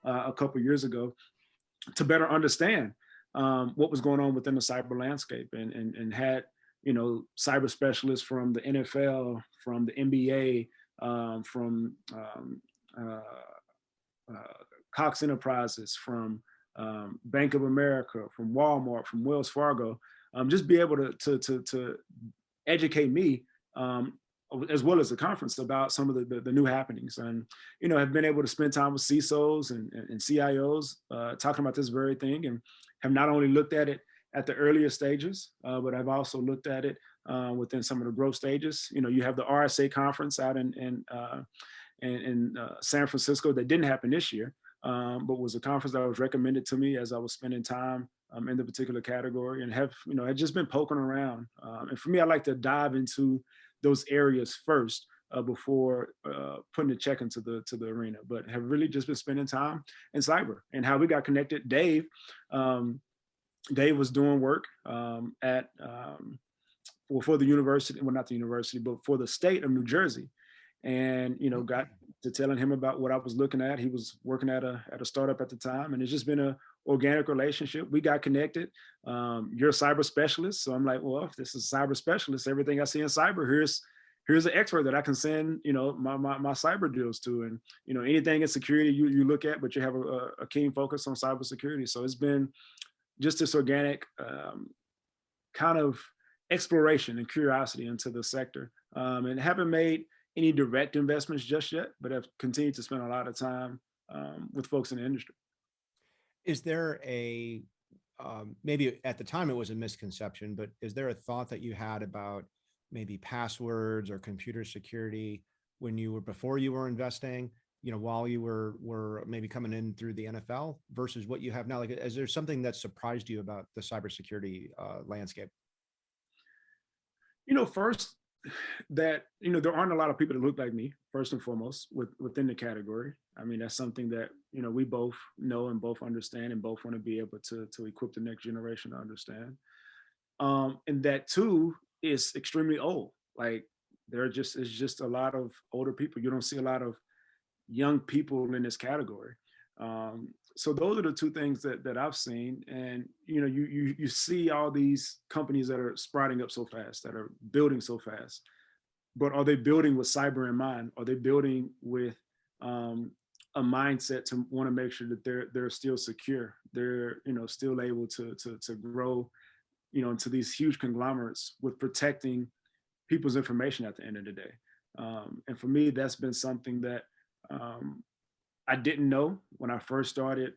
a couple years ago to better understand what was going on within the cyber landscape, and had cyber specialists from the NFL, from the NBA, from uh, Cox Enterprises, from Bank of America, from Walmart, from Wells Fargo, just be able to educate me, as well as the conference, about some of the new happenings, and have been able to spend time with CISOs and CIOs talking about this very thing, and have not only looked at it at the earlier stages, but I've also looked at it within some of the growth stages. You have the RSA conference out in San Francisco that didn't happen this year, but was a conference that was recommended to me as I was spending time in the particular category, and have had just been poking around. And for me, I like to dive into those areas first before putting a check into the arena. But have really just been spending time in cyber, and how we got connected. Dave was doing work for the university, well, not the university, but for the state of New Jersey, and got to telling him about what I was looking at. He was working at a startup at the time, and it's just been a organic relationship. We got connected. You're a cyber specialist, so I'm like, well, if this is a cyber specialist, everything I see in cyber, here's an expert that I can send my cyber deals to, and anything in security you look at, but you have a keen focus on cybersecurity. So it's been just this organic kind of exploration and curiosity into the sector, and haven't made any direct investments just yet, but have continued to spend a lot of time with folks in the industry. Is there maybe at the time it was a misconception, but is there a thought that you had about maybe passwords or computer security before you were investing, while you were maybe coming in through the NFL versus what you have now? Like, is there something that surprised you about the cybersecurity landscape? First, that there aren't a lot of people that look like me, first and foremost, within the category. I mean, that's something that we both know and both understand, and both want to be able to equip the next generation to understand. And that too is extremely old. Like, it's just a lot of older people. You don't see a lot of young people in this category. So those are the two things that I've seen. And you see all these companies that are sprouting up so fast, that are building so fast. But are they building with cyber in mind? Are they building with a mindset to want to make sure that they're still secure? They're still able to grow into these huge conglomerates with protecting people's information at the end of the day. And for me, that's been something that I didn't know when I first started